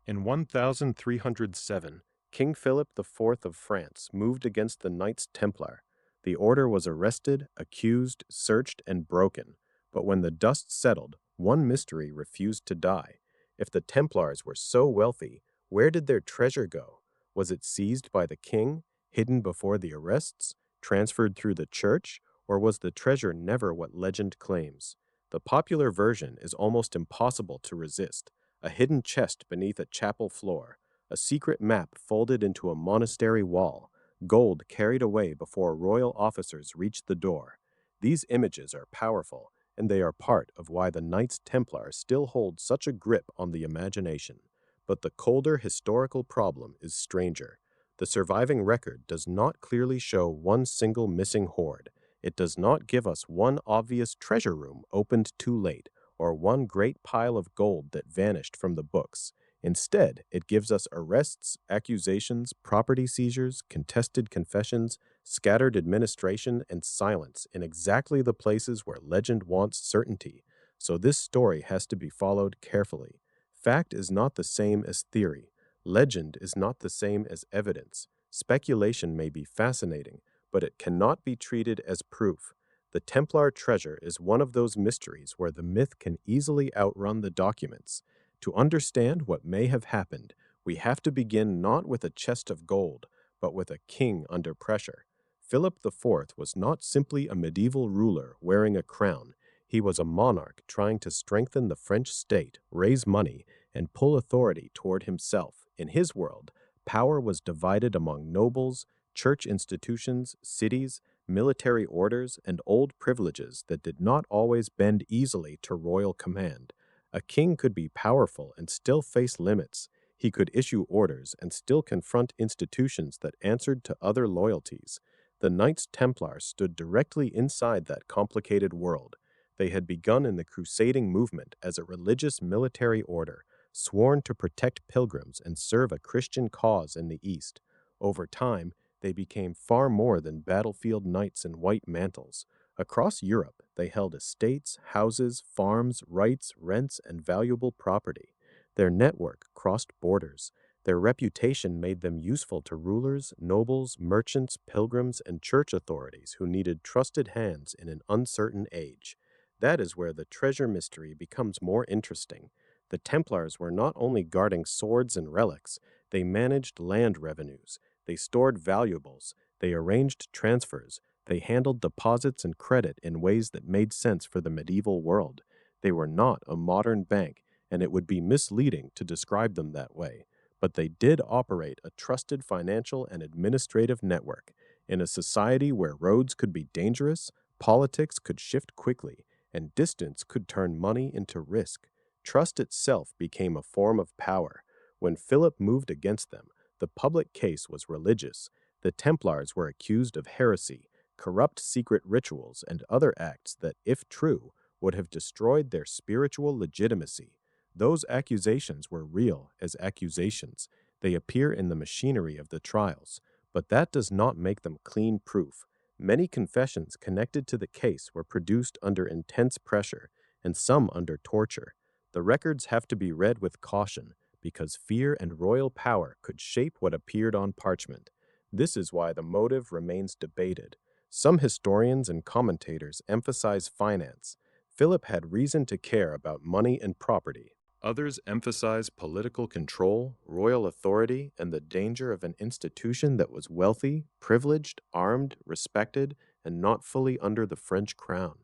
In 1307, King Philip IV of France moved against the Knights Templar. The order was arrested, accused, searched, and broken. But when the dust settled, one mystery refused to die. If the Templars were so wealthy, where did their treasure go? Was it seized by the king, hidden before the arrests, transferred through the church, or was the treasure never what legend claims? The popular version is almost impossible to resist: a hidden chest beneath a chapel floor, a secret map folded into a monastery wall, gold carried away before royal officers reached the door. These images are powerful, and they are part of why the Knights Templar still hold such a grip on the imagination. But the colder historical problem is stranger. The surviving record does not clearly show one single missing hoard. It does not give us one obvious treasure room opened too late, or one great pile of gold that vanished from the books. Instead, it gives us arrests, accusations, property seizures, contested confessions, scattered administration, and silence in exactly the places where legend wants certainty. So this story has to be followed carefully. Fact is not the same as theory. Legend is not the same as evidence. Speculation may be fascinating, but it cannot be treated as proof. The Templar treasure is one of those mysteries where the myth can easily outrun the documents. To understand what may have happened, we have to begin not with a chest of gold, but with a king under pressure. Philip IV was not simply a medieval ruler wearing a crown. He was a monarch trying to strengthen the French state, raise money, and pull authority toward himself. In his world, power was divided among nobles, church institutions, cities, military orders, and old privileges that did not always bend easily to royal command. A king could be powerful and still face limits. He could issue orders and still confront institutions that answered to other loyalties. The Knights Templar stood directly inside that complicated world. They had begun in the crusading movement as a religious military order, sworn to protect pilgrims and serve a Christian cause in the East. Over time, they became far more than battlefield knights in white mantles. Across Europe, they held estates, houses, farms, rights, rents, and valuable property. Their network crossed borders. Their reputation made them useful to rulers, nobles, merchants, pilgrims, and church authorities who needed trusted hands in an uncertain age. That is where the treasure mystery becomes more interesting. The Templars were not only guarding swords and relics, they managed land revenues. They stored valuables, they arranged transfers, they handled deposits and credit in ways that made sense for the medieval world. They were not a modern bank, and it would be misleading to describe them that way. But they did operate a trusted financial and administrative network. In a society where roads could be dangerous, politics could shift quickly, and distance could turn money into risk, trust itself became a form of power. When Philip moved against them, the public case was religious. The Templars were accused of heresy, corrupt secret rituals, and other acts that, if true, would have destroyed their spiritual legitimacy. Those accusations were real as accusations. They appear in the machinery of the trials, but that does not make them clean proof. Many confessions connected to the case were produced under intense pressure, and some under torture. The records have to be read with caution, because fear and royal power could shape what appeared on parchment. This is why the motive remains debated. Some historians and commentators emphasize finance. Philip had reason to care about money and property. Others emphasize political control, royal authority, and the danger of an institution that was wealthy, privileged, armed, respected, and not fully under the French crown.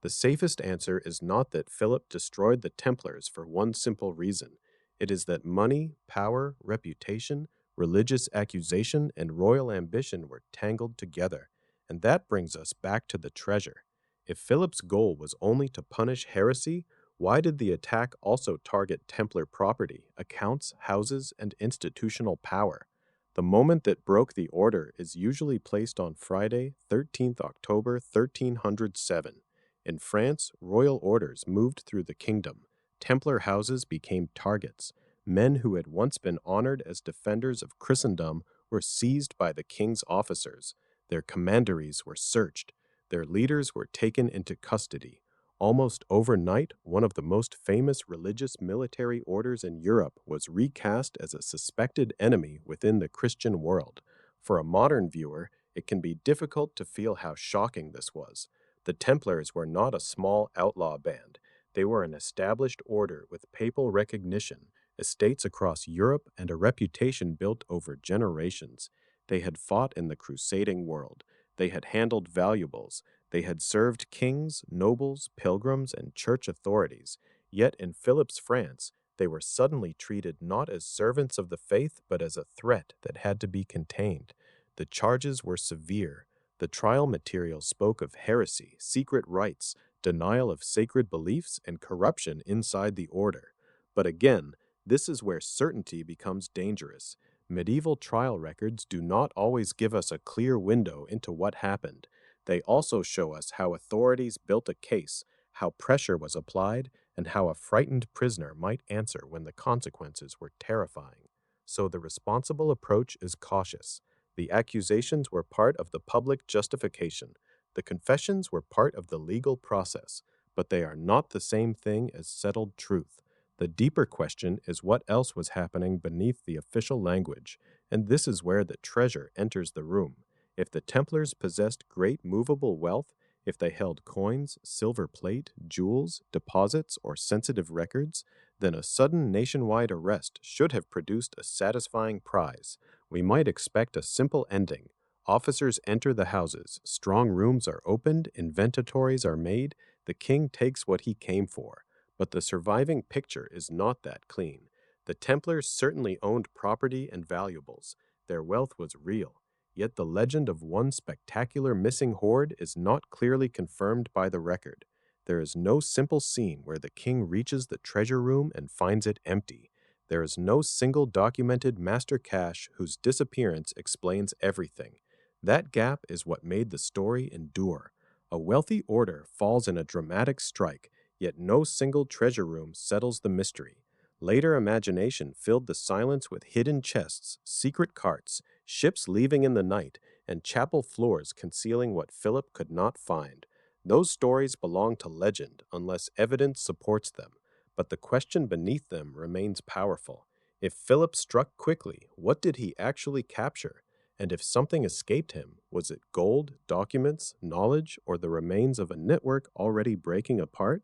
The safest answer is not that Philip destroyed the Templars for one simple reason. It is that money, power, reputation, religious accusation, and royal ambition were tangled together. And that brings us back to the treasure. If Philip's goal was only to punish heresy, why did the attack also target Templar property, accounts, houses, and institutional power? The moment that broke the order is usually placed on Friday, 13th October 1307. In France, royal orders moved through the kingdom. Templar houses became targets. Men who had once been honored as defenders of Christendom were seized by the king's officers. Their commanderies were searched. Their leaders were taken into custody. Almost overnight, one of the most famous religious military orders in Europe was recast as a suspected enemy within the Christian world. For a modern viewer, it can be difficult to feel how shocking this was. The Templars were not a small outlaw band. They were an established order with papal recognition, estates across Europe, and a reputation built over generations. They had fought in the crusading world. They had handled valuables. They had served kings, nobles, pilgrims, and church authorities. Yet in Philip's France, they were suddenly treated not as servants of the faith, but as a threat that had to be contained. The charges were severe. The trial material spoke of heresy, secret rites, denial of sacred beliefs, and corruption inside the order. But again, this is where certainty becomes dangerous. Medieval trial records do not always give us a clear window into what happened. They also show us how authorities built a case, how pressure was applied, and how a frightened prisoner might answer when the consequences were terrifying. So the responsible approach is cautious. The accusations were part of the public justification. The confessions were part of the legal process, but they are not the same thing as settled truth. The deeper question is what else was happening beneath the official language, and this is where the treasure enters the room. If the Templars possessed great movable wealth, if they held coins, silver plate, jewels, deposits, or sensitive records, then a sudden nationwide arrest should have produced a satisfying prize. We might expect a simple ending. Officers enter the houses, strong rooms are opened, inventories are made, the king takes what he came for. But the surviving picture is not that clean. The Templars certainly owned property and valuables. Their wealth was real. Yet the legend of one spectacular missing hoard is not clearly confirmed by the record. There is no simple scene where the king reaches the treasure room and finds it empty. There is no single documented master cache whose disappearance explains everything. That gap is what made the story endure. A wealthy order falls in a dramatic strike, yet no single treasure room settles the mystery. Later imagination filled the silence with hidden chests, secret carts, ships leaving in the night, and chapel floors concealing what Philip could not find. Those stories belong to legend unless evidence supports them, but the question beneath them remains powerful. If Philip struck quickly, what did he actually capture? And if something escaped him, was it gold, documents, knowledge, or the remains of a network already breaking apart?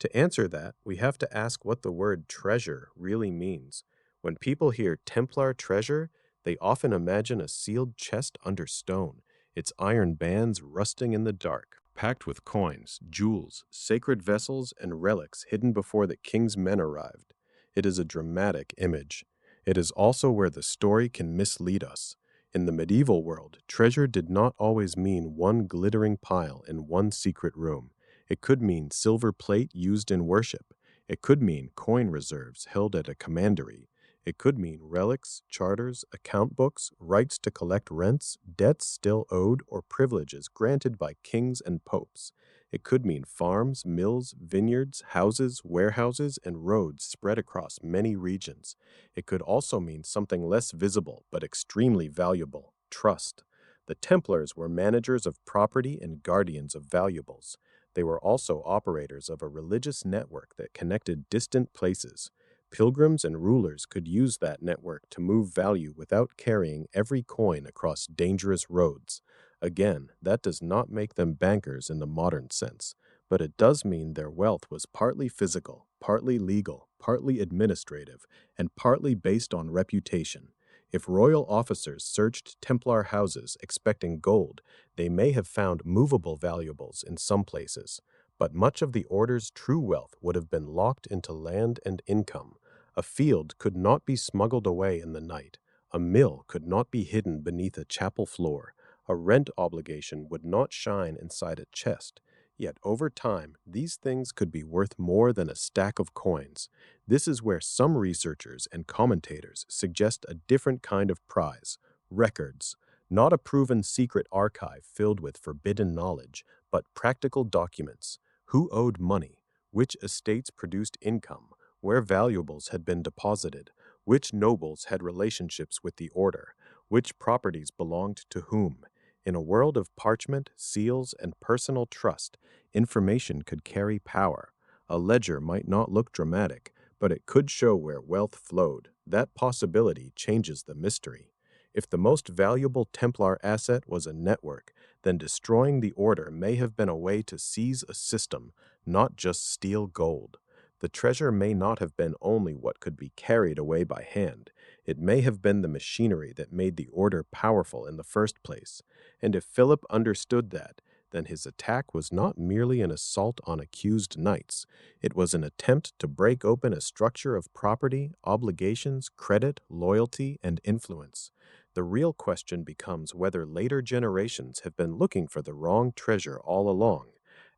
To answer that, we have to ask what the word treasure really means. When people hear Templar treasure, they often imagine a sealed chest under stone, its iron bands rusting in the dark, packed with coins, jewels, sacred vessels, and relics hidden before the king's men arrived. It is a dramatic image. It is also where the story can mislead us. In the medieval world, treasure did not always mean one glittering pile in one secret room. It could mean silver plate used in worship. It could mean coin reserves held at a commandery. It could mean relics, charters, account books, rights to collect rents, debts still owed, or privileges granted by kings and popes. It could mean farms, mills, vineyards, houses, warehouses, and roads spread across many regions. It could also mean something less visible but extremely valuable: trust. The Templars were managers of property and guardians of valuables. They were also operators of a religious network that connected distant places. Pilgrims and rulers could use that network to move value without carrying every coin across dangerous roads. Again, that does not make them bankers in the modern sense, but it does mean their wealth was partly physical, partly legal, partly administrative, and partly based on reputation. If royal officers searched Templar houses expecting gold, they may have found movable valuables in some places, but much of the order's true wealth would have been locked into land and income. A field could not be smuggled away in the night. A mill could not be hidden beneath a chapel floor. A rent obligation would not shine inside a chest. Yet over time, these things could be worth more than a stack of coins. This is where some researchers and commentators suggest a different kind of prize: records. Not a proven secret archive filled with forbidden knowledge, but practical documents. Who owed money? Which estates produced income? Where valuables had been deposited? Which nobles had relationships with the order? Which properties belonged to whom? In a world of parchment, seals, and personal trust, Information could carry power. A ledger might not look dramatic, but it could show where wealth flowed. That possibility changes the mystery. If the most valuable Templar asset was a network, then destroying the order may have been a way to seize a system, not just steal gold. The treasure may not have been only what could be carried away by hand. It may have been the machinery that made the order powerful in the first place. And if Philip understood that, then his attack was not merely an assault on accused knights. It was an attempt to break open a structure of property, obligations, credit, loyalty, and influence. The real question becomes whether later generations have been looking for the wrong treasure all along.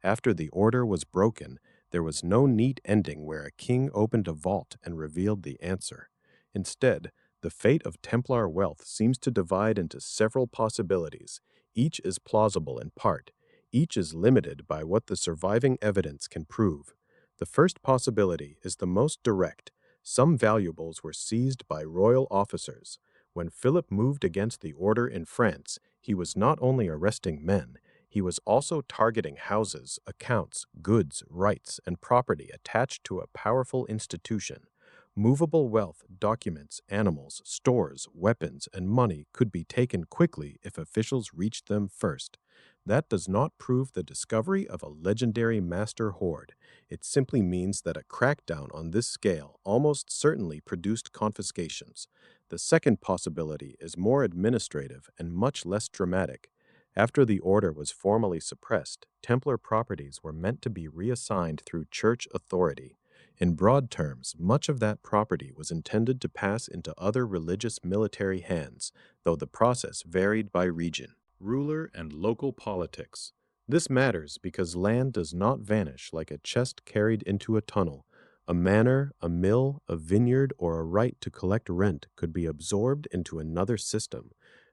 After the order was broken, there was no neat ending where a king opened a vault and revealed the answer. Instead, the fate of Templar wealth seems to divide into several possibilities. Each is plausible in part. Each is limited by what the surviving evidence can prove. The first possibility is the most direct. Some valuables were seized by royal officers. When Philip moved against the order in France, he was not only arresting men, he was also targeting houses, accounts, goods, rights, and property attached to a powerful institution. Movable wealth, documents, animals, stores, weapons, and money could be taken quickly if officials reached them first. That does not prove the discovery of a legendary master hoard. It simply means that a crackdown on this scale almost certainly produced confiscations. The second possibility is more administrative and much less dramatic. After the order was formally suppressed, Templar properties were meant to be reassigned through church authority. In broad terms, much of that property was intended to pass into other religious military hands, though the process varied by region. Ruler and local politics. This matters because land does not vanish like a chest carried into a tunnel. A manor, a mill, a vineyard, or a right to collect rent could be absorbed into another system.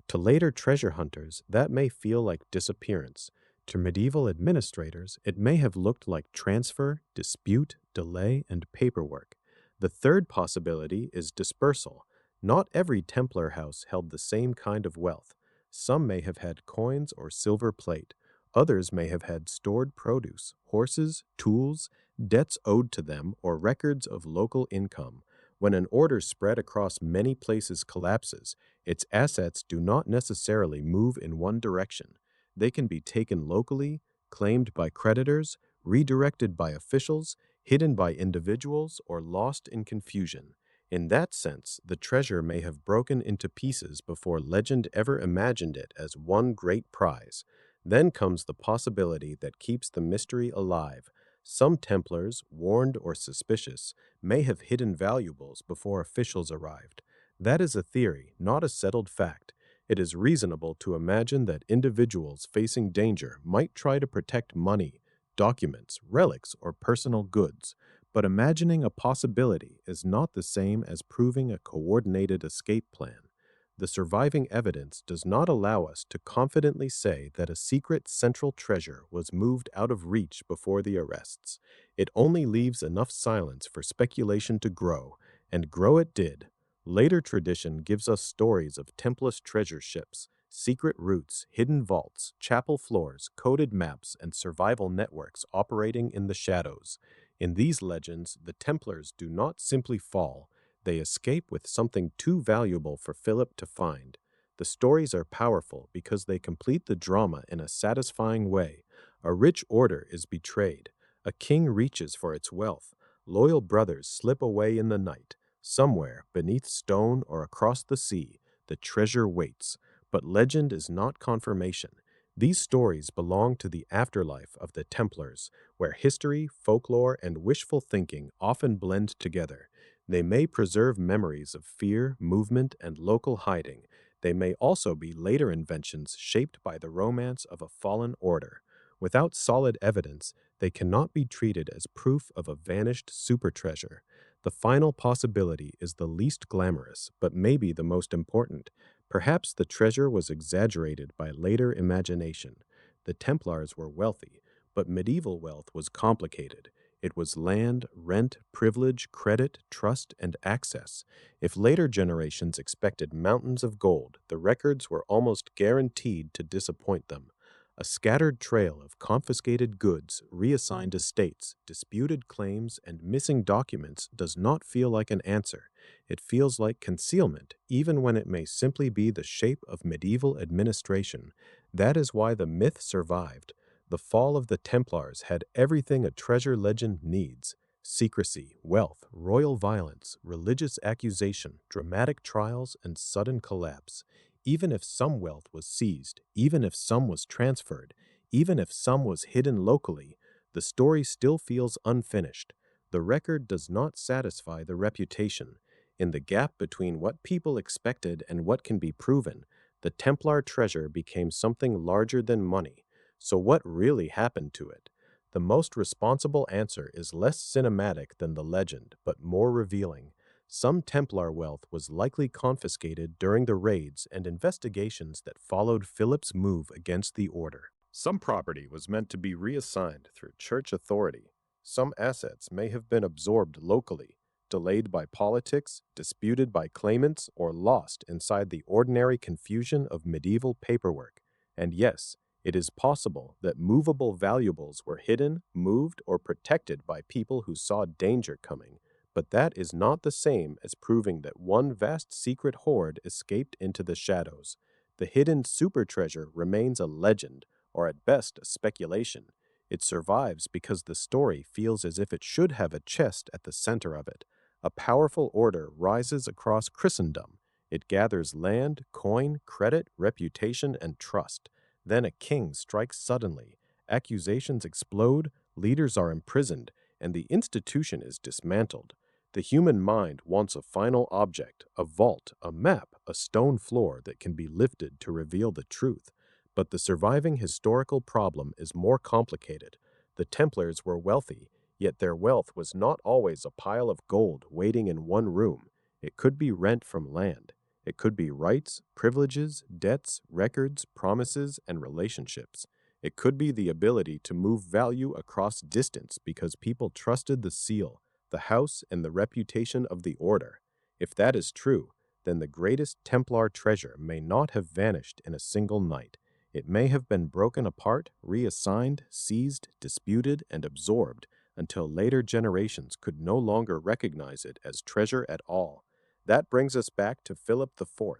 To later treasure hunters, that may feel like disappearance. To medieval administrators, it may have looked like transfer, dispute, delay, and paperwork. The third possibility is dispersal. Not every Templar house held the same kind of wealth. Some may have had coins or silver plate. Others may have had stored produce, horses, tools, debts owed to them, or records of local income. When an order spread across many places collapses, its assets do not necessarily move in one direction. They can be taken locally, claimed by creditors, redirected by officials, hidden by individuals, or lost in confusion. In that sense, the treasure may have broken into pieces before legend ever imagined it as one great prize. Then comes the possibility that keeps the mystery alive. Some Templars, warned or suspicious, may have hidden valuables before officials arrived. That is a theory, not a settled fact. It is reasonable to imagine that individuals facing danger might try to protect money, documents, relics, or personal goods. But imagining a possibility is not the same as proving a coordinated escape plan. The surviving evidence does not allow us to confidently say that a secret central treasure was moved out of reach before the arrests. It only leaves enough silence for speculation to grow, and grow it did. Later tradition gives us stories of Templars treasure ships, secret routes, hidden vaults, chapel floors, coded maps, and survival networks operating in the shadows. In these legends, the Templars do not simply fall. They escape with something too valuable for Philip to find. The stories are powerful because they complete the drama in a satisfying way. A rich order is betrayed. A king reaches for its wealth. Loyal brothers slip away in the night. Somewhere, beneath stone or across the sea, the treasure waits. But legend is not confirmation. These stories belong to the afterlife of the Templars, where history, folklore, and wishful thinking often blend together. They may preserve memories of fear, movement, and local hiding. They may also be later inventions shaped by the romance of a fallen order. Without solid evidence, they cannot be treated as proof of a vanished super treasure. The final possibility is the least glamorous, but maybe the most important. Perhaps the treasure was exaggerated by later imagination. The Templars were wealthy, but medieval wealth was complicated. It was land, rent, privilege, credit, trust, and access. If later generations expected mountains of gold, the records were almost guaranteed to disappoint them. A scattered trail of confiscated goods, reassigned estates, disputed claims, and missing documents does not feel like an answer. It feels like concealment, even when it may simply be the shape of medieval administration. That is why the myth survived. The fall of the Templars had everything a treasure legend needs: secrecy, wealth, royal violence, religious accusation, dramatic trials, and sudden collapse. Even if some wealth was seized, even if some was transferred, even if some was hidden locally, the story still feels unfinished. The record does not satisfy the reputation. In the gap between what people expected and what can be proven, the Templar treasure became something larger than money. So what really happened to it? The most responsible answer is less cinematic than the legend, but more revealing. Some Templar wealth was likely confiscated during the raids and investigations that followed Philip's move against the order. Some property was meant to be reassigned through church authority. Some assets may have been absorbed locally, delayed by politics, disputed by claimants, or lost inside the ordinary confusion of medieval paperwork. And yes, it is possible that movable valuables were hidden, moved, or protected by people who saw danger coming. But that is not the same as proving that one vast secret hoard escaped into the shadows. The hidden super treasure remains a legend, or at best a speculation. It survives because the story feels as if it should have a chest at the center of it. A powerful order rises across Christendom. It gathers land, coin, credit, reputation, and trust. Then a king strikes suddenly. Accusations explode, leaders are imprisoned, and the institution is dismantled. The human mind wants a final object, a vault, a map, a stone floor that can be lifted to reveal the truth. But the surviving historical problem is more complicated. The Templars were wealthy, yet their wealth was not always a pile of gold waiting in one room. It could be rent from land. It could be rights, privileges, debts, records, promises, and relationships. It could be the ability to move value across distance because people trusted the seal, the house, and the reputation of the order. If that is true, then the greatest Templar treasure may not have vanished in a single night. It may have been broken apart, reassigned, seized, disputed, and absorbed until later generations could no longer recognize it as treasure at all. That brings us back to Philip IV.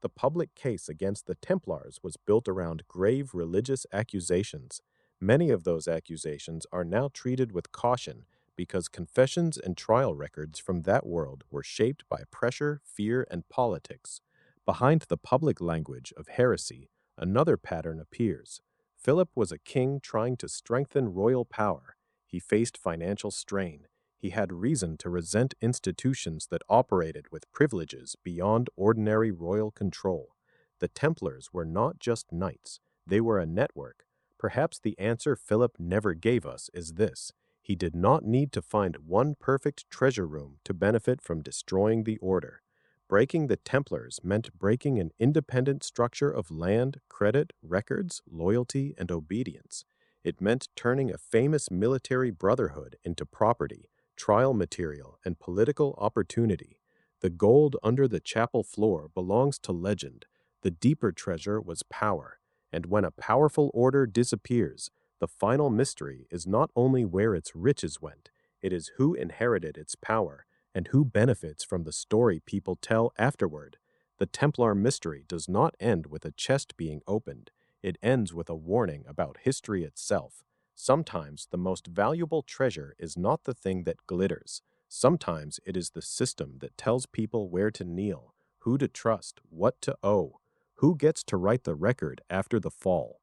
The public case against the Templars was built around grave religious accusations. Many of those accusations are now treated with caution because confessions and trial records from that world were shaped by pressure, fear, and politics. Behind the public language of heresy, another pattern appears. Philip was a king trying to strengthen royal power. He faced financial strain. He had reason to resent institutions that operated with privileges beyond ordinary royal control. The Templars were not just knights, they were a network. Perhaps the answer Philip never gave us is this: he did not need to find one perfect treasure room to benefit from destroying the order. Breaking the Templars meant breaking an independent structure of land, credit, records, loyalty, and obedience. It meant turning a famous military brotherhood into property, trial material, and political opportunity. The gold under the chapel floor belongs to legend. The deeper treasure was power. And when a powerful order disappears, the final mystery is not only where its riches went, it is who inherited its power and who benefits from the story people tell afterward. The Templar mystery does not end with a chest being opened. It ends with a warning about history itself. Sometimes the most valuable treasure is not the thing that glitters. Sometimes it is the system that tells people where to kneel, who to trust, what to owe, who gets to write the record after the fall.